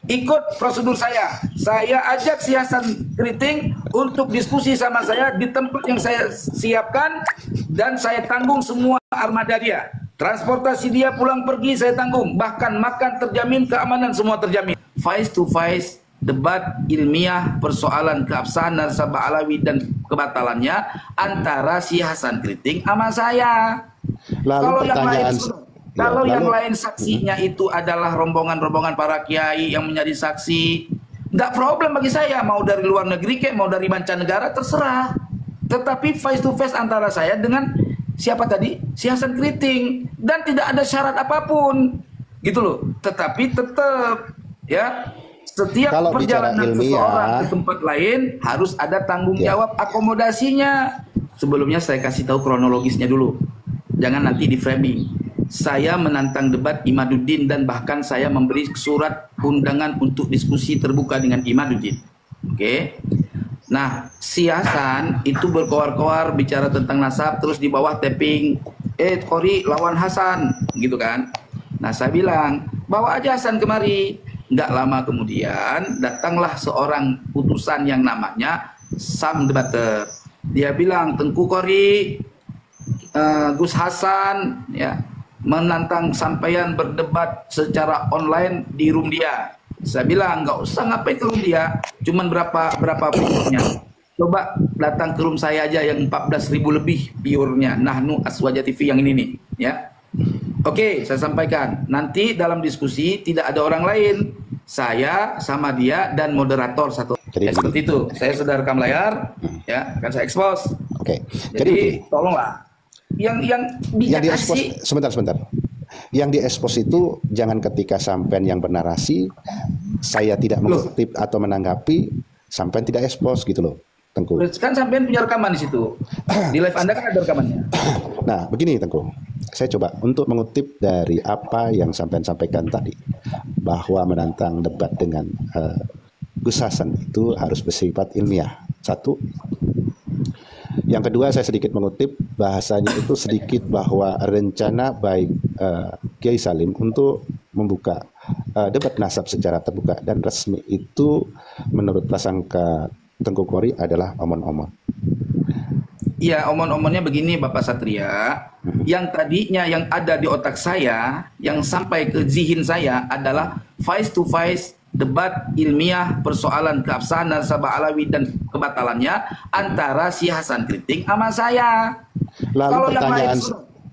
ikut prosedur saya. Saya ajak si Hasan Keriting untuk diskusi sama saya di tempat yang saya siapkan dan saya tanggung semua armada dia. Transportasi dia pulang pergi saya tanggung, bahkan makan terjamin, keamanan semua terjamin. Face to face debat ilmiah persoalan keabsahan nasabah alawi dan kebatalannya antara si Hasan Keriting sama saya. Lalu Kalau yang lain saksinya itu adalah rombongan-rombongan para kiai yang menjadi saksi, nggak problem bagi saya, mau dari luar negeri kek, mau dari mancanegara, terserah. Tetapi face to face antara saya dengan siapa tadi? Si Hasan Keriting, dan tidak ada syarat apapun, gitu loh. Tetapi tetap ya, setiap kalau perjalanan seseorang ke tempat lain harus ada tanggung jawab akomodasinya. Sebelumnya saya kasih tahu kronologisnya dulu, jangan nanti di framing. Saya menantang debat Imaduddin dan bahkan saya memberi surat undangan untuk diskusi terbuka dengan Imaduddin. Oke. Nah, si Hasan itu berkoar-koar bicara tentang nasab, terus di bawah tapping, Qori lawan Hasan, gitu kan. Nah, saya bilang, bawa aja Hasan kemari. Nggak lama kemudian, datanglah seorang utusan yang namanya Sam Debater. Dia bilang, Tengku Qori, Gus Hasan, ya, menantang sampean berdebat secara online di room dia. Saya bilang nggak usah ngapain ke room dia, cuman berapa viewernya. Coba datang ke room saya aja yang 14.000 lebih viewernya. Nahnu Aswaja TV yang ini nih, ya. Oke, saya sampaikan. Nanti dalam diskusi tidak ada orang lain. Saya sama dia dan moderator satu. Ya, seperti itu. Saya sudah rekam layar, ya, akan saya expose. Oke. Jadi tolonglah. Yang diekspos sebentar. Yang diekspos itu jangan ketika sampean yang bernarasi, saya tidak mengutip atau menanggapi, sampean tidak ekspos gitu loh, Tengku. Kan sampean punya rekaman di situ. Di live Anda kan ada rekamannya. Nah, begini Tengku. Saya coba untuk mengutip dari apa yang sampean sampaikan tadi, bahwa menantang debat dengan Gus Hasan itu harus bersifat ilmiah. Satu. Yang kedua, saya sedikit mengutip bahasanya itu sedikit bahwa rencana baik Kiai Salim untuk membuka debat nasab secara terbuka dan resmi itu menurut prasangka Tengku Qori adalah omon-omon. Iya, omon-omonnya begini Bapak Satria. Yang tadinya yang ada di otak saya, yang sampai ke zihin saya adalah face to face debat ilmiah persoalan keabsahan nasabah alawi dan kebatalannya antara si Hasan Keriting sama saya. Lalu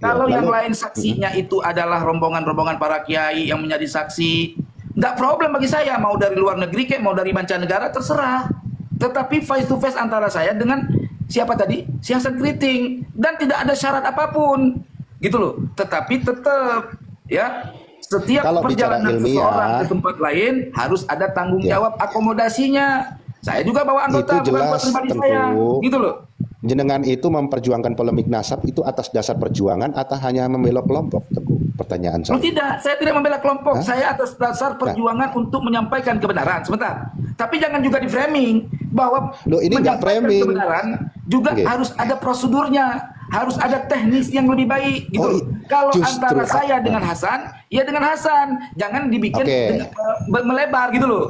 kalau yang lain saksinya itu adalah rombongan-rombongan para kiai yang menjadi saksi, nggak problem bagi saya, mau dari luar negeri kek, mau dari mancanegara, terserah. Tetapi face to face antara saya dengan siapa tadi? Si Hasan Keriting, dan tidak ada syarat apapun, gitu loh. Tetapi tetap ya, setiap perjalanan seseorang ke tempat lain harus ada tanggung jawab akomodasinya. Saya juga bawa anggota, itu jelas, bukan pribadi saya, gitu loh. Jenengan itu memperjuangkan polemik nasab itu atas dasar perjuangan atau hanya membela kelompok? Pertanyaan saya. Oh tidak, saya tidak membela kelompok. Saya atas dasar perjuangan untuk menyampaikan kebenaran. Sebentar. Tapi jangan juga di framing bahwa ini menyampaikan kebenaran juga harus ada prosedurnya, harus ada teknis yang lebih baik, gitu. Kalau antara saya dengan Hasan, ya dengan Hasan, jangan dibikin melebar, gitu loh.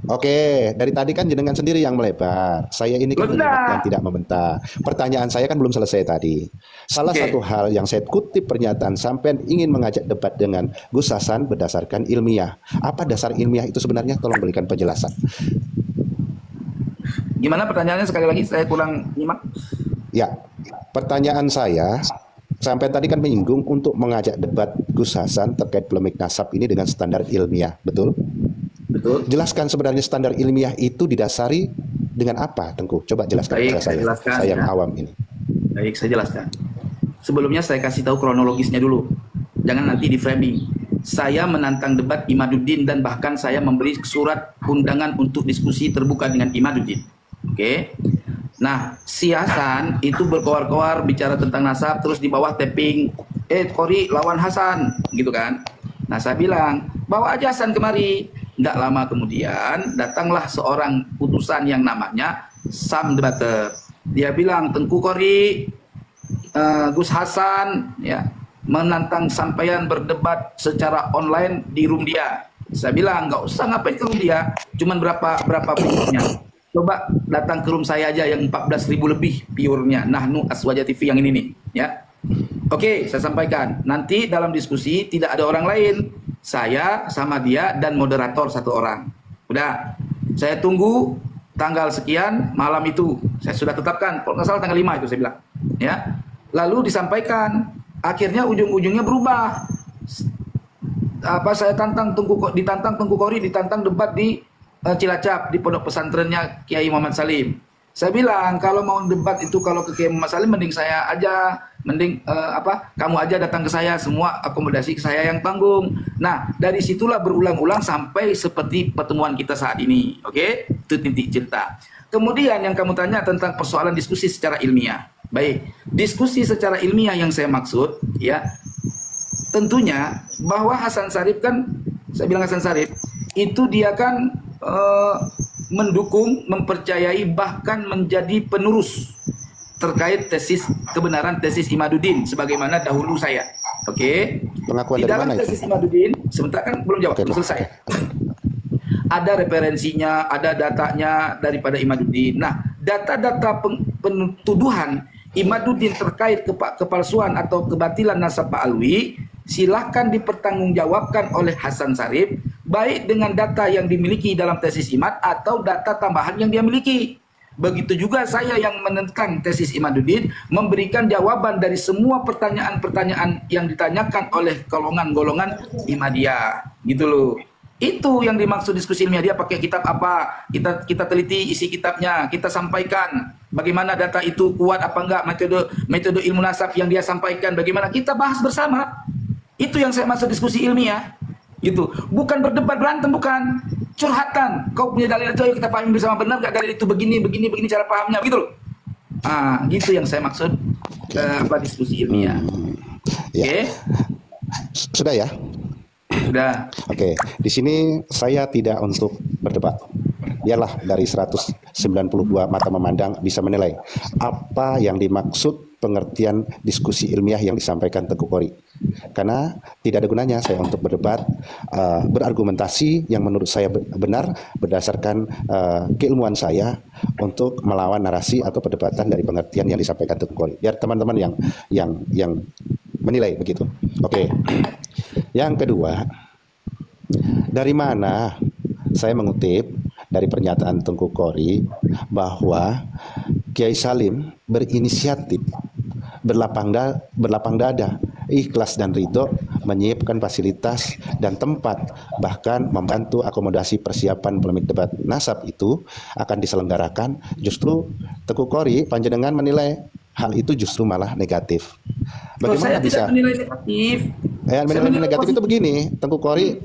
Oke, dari tadi kan jenengan sendiri yang melebar. Saya ini kan yang tidak membantah. Pertanyaan saya kan belum selesai tadi. Salah satu hal yang saya kutip pernyataan sampean ingin mengajak debat dengan Gus Hasan berdasarkan ilmiah. Apa dasar ilmiah itu sebenarnya? Tolong berikan penjelasan. Gimana pertanyaannya sekali lagi? Saya kurang nyimak. Ya, pertanyaan saya, sampai tadi kan menyinggung untuk mengajak debat Gus Hasan terkait polemik nasab ini dengan standar ilmiah, betul? Betul. Jelaskan sebenarnya standar ilmiah itu didasari dengan apa, Tengku? Coba jelaskan kepada saya yang awam ini. Baik, saya jelaskan. Sebelumnya saya kasih tahu kronologisnya dulu. Jangan nanti di framing. Saya menantang debat Imaduddin dan bahkan saya memberi surat undangan untuk diskusi terbuka dengan Imaduddin. Oke. Nah, si Hasan itu berkoar-koar bicara tentang nasab, terus di bawah tapping, Qori lawan Hasan, gitu kan. Nah, saya bilang, bawa aja Hasan kemari. Nggak lama kemudian, datanglah seorang utusan yang namanya Sam Debater. Dia bilang, Tengku Qori, Gus Hasan, ya, menantang sampean berdebat secara online di room dia. Saya bilang nggak usah ngapain ke room dia, cuman berapa pure-nya. Coba datang ke room saya aja yang 14.000 lebih pure-nya. Nahnu Aswaja TV yang ini nih, ya. Oke, saya sampaikan. Nanti dalam diskusi tidak ada orang lain. Saya sama dia dan moderator satu orang. Udah, saya tunggu tanggal sekian malam itu. Saya sudah tetapkan, kalau nggak salah tanggal 5 itu saya bilang. Ya, lalu disampaikan. Akhirnya ujung-ujungnya berubah. Saya ditantang Tengku Kori, ditantang debat di Cilacap di pondok pesantrennya Kiai Muhammad Salim. Saya bilang kalau mau debat itu kalau ke Kiai Muhammad Salim mending saya aja, mending kamu aja datang ke saya, semua akomodasi saya yang tanggung. Nah, dari situlah berulang-ulang sampai seperti pertemuan kita saat ini. Oke? Itu titik cerita. Kemudian yang kamu tanya tentang persoalan diskusi secara ilmiah. Baik, diskusi secara ilmiah yang saya maksud ya, tentunya bahwa Hasan Syarif kan, saya bilang Hasan Syarif itu dia kan mendukung, mempercayai, bahkan menjadi penerus terkait kebenaran tesis Imaduddin sebagaimana dahulu saya. Oke. Pengakuan di dari dalam mana tesis itu? Imaduddin, sebentar kan belum jawab, Oke, belum selesai. Ada referensinya, ada datanya daripada Imaduddin. Nah, data-data penuduhan Imaduddin terkait kepalsuan atau kebatilan nasab Pak Alwi silahkan dipertanggungjawabkan oleh Hasan Syarif, baik dengan data yang dimiliki dalam tesis Imad atau data tambahan yang dia miliki. Begitu juga saya yang menentang tesis Imaduddin, memberikan jawaban dari semua pertanyaan-pertanyaan yang ditanyakan oleh golongan-golongan Imadiyah. Gitu loh. Itu yang dimaksud diskusi ilmiah. Dia pakai kitab apa, kita teliti isi kitabnya, kita sampaikan bagaimana data itu kuat apa enggak, metode ilmu nasab yang dia sampaikan bagaimana, kita bahas bersama. Itu yang saya maksud diskusi ilmiah. Gitu. Bukan berdebat berantem, bukan. Curhatan. Kau punya dalil itu, ayo kita pahami bersama, benar enggak dalil itu, begini cara pahamnya, gitu loh. Gitu yang saya maksud diskusi ilmiah. Ya. Oke. Sudah ya? Sudah. Oke, di sini saya tidak untuk berdebat. Biarlah dari 192 mata memandang bisa menilai apa yang dimaksud pengertian diskusi ilmiah yang disampaikan Tengku Kori. Karena tidak ada gunanya saya untuk berdebat, berargumentasi yang menurut saya benar berdasarkan keilmuan saya untuk melawan narasi atau perdebatan dari pengertian yang disampaikan Tengku Kori. Biar teman-teman yang menilai begitu. Oke. Yang kedua, dari mana saya mengutip dari pernyataan Tengku Kori bahwa Kiai Salim berinisiatif berlapang dada, ikhlas dan ridho menyiapkan fasilitas dan tempat, bahkan membantu akomodasi persiapan polemik debat nasab itu akan diselenggarakan. Justru Tengku Kori panjenengan menilai hal itu justru malah negatif. Bagaimana saya bisa tidak menilai negatif. menilai negatif itu begini, Tengku Kori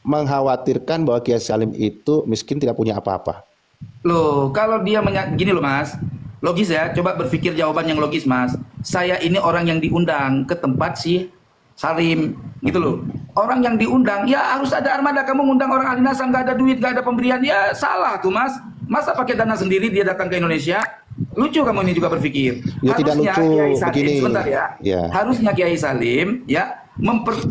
mengkhawatirkan bahwa Kiai Salim itu miskin, tidak punya apa-apa. Loh, kalau dia gini loh Mas, logis ya, coba berpikir jawaban yang logis Mas. Saya ini orang yang diundang ke tempat si Salim, gitu loh. Orang yang diundang, ya harus ada armada. Kamu ngundang orang ahli nasab, nggak ada duit, nggak ada pemberian, ya salah tuh Mas. Masa pakai dana sendiri dia datang ke Indonesia? Lucu kamu ini juga berpikir. Ya, tidak lucu Kiai Salim, begini. sebentar ya. Harusnya Kiai Salim ya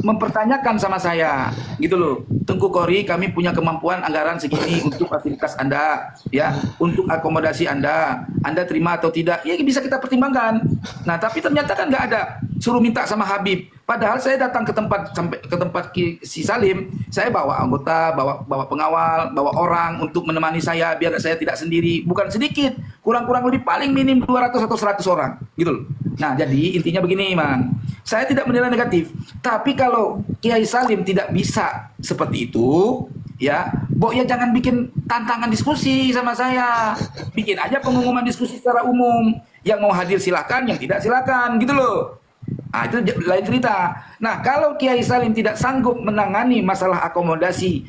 mempertanyakan sama saya, gitu loh. Tengku Kori, kami punya kemampuan anggaran segini untuk fasilitas Anda, ya, untuk akomodasi Anda terima atau tidak? Ya bisa kita pertimbangkan. Nah, tapi ternyata kan nggak ada. Suruh minta sama Habib. Padahal saya datang ke tempat si Salim, saya bawa anggota, bawa pengawal, bawa orang untuk menemani saya biar saya tidak sendiri. Bukan sedikit, kurang-kurang lebih paling minim 200 atau 100 orang, gitu loh. Nah, jadi intinya begini, Man. Saya tidak menilai negatif, tapi kalau Kiai Salim tidak bisa seperti itu, ya, ya jangan bikin tantangan diskusi sama saya. Bikin aja pengumuman diskusi secara umum. Yang mau hadir silakan, yang tidak silakan, gitu loh. Nah, itu lain cerita. Nah, kalau Kiai Salim tidak sanggup menangani masalah akomodasi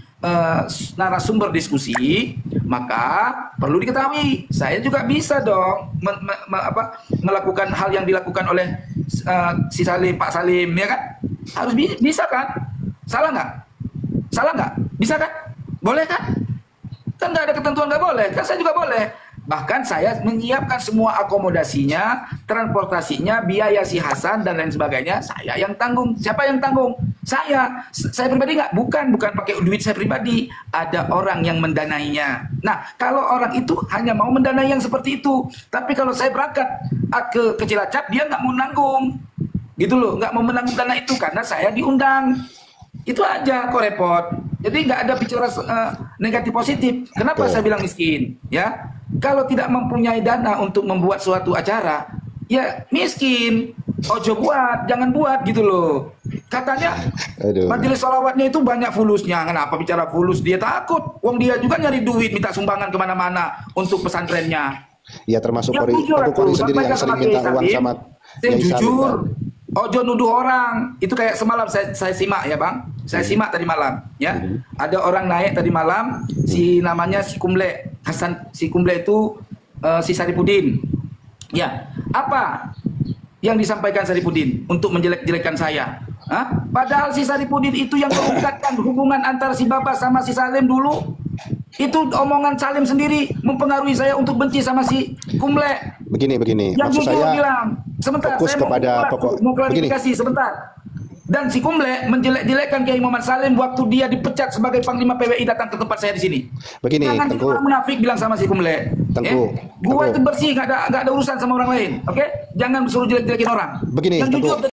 narasumber diskusi, maka perlu diketahui, saya juga bisa dong melakukan hal yang dilakukan oleh si Salim, Pak Salim, ya kan? Harus bisa kan? Salah nggak? Salah nggak? Bisa kan? Boleh kan? Kan nggak ada ketentuan nggak boleh, kan saya juga boleh. Bahkan saya menyiapkan semua akomodasinya, transportasinya, biaya si Hasan dan lain sebagainya, saya yang tanggung. Siapa yang tanggung? Saya pribadi nggak, bukan pakai duit saya pribadi, ada orang yang mendanainya. Nah, kalau orang itu hanya mau mendanai yang seperti itu, tapi kalau saya berangkat ke Cilacap, dia nggak mau nanggung, gitu loh, nggak mau menanggung dana itu karena saya diundang. Itu aja kok repot. Jadi nggak ada bicara negatif positif. Kenapa saya bilang miskin? Ya, kalau tidak mempunyai dana untuk membuat suatu acara, ya miskin. Ojo buat, jangan buat gitu loh. Katanya majelis sholawatnya itu banyak fulusnya. Kenapa bicara fulus? Dia takut. Wong dia juga nyari duit, minta sumbangan kemana-mana untuk pesantrennya. Ya termasuk Polri sendiri yang sering minta uang sama Saya jujur, ojo nuduh orang. Itu kayak semalam saya simak ya bang. Saya simak tadi malam ya. Ada orang naik tadi malam, namanya si Kumle Hasan. Si Kumle itu si Saripudin. Ya, apa yang disampaikan Saripudin untuk menjelek-jelekan saya? Hah? Padahal si Saripudin itu yang mengungkapkan hubungan antara si Bapak sama si Salim dulu. Itu omongan Salim sendiri mempengaruhi saya untuk benci sama si Kumle. Begini. Yang maksud saya bilang, sebentar, fokus saya kepada mau klarifikasi sebentar. Dan si Kumle menjelek-jelekan Kiai Muhammad Salim waktu dia dipecat sebagai Panglima PWI datang ke tempat saya di sini. Begini, jangan Tengku. orang munafik bilang sama si Kumle. Gua itu bersih, nggak ada urusan sama orang lain. Oke? Jangan suruh jelek-jelekin orang. Begini, yang jujur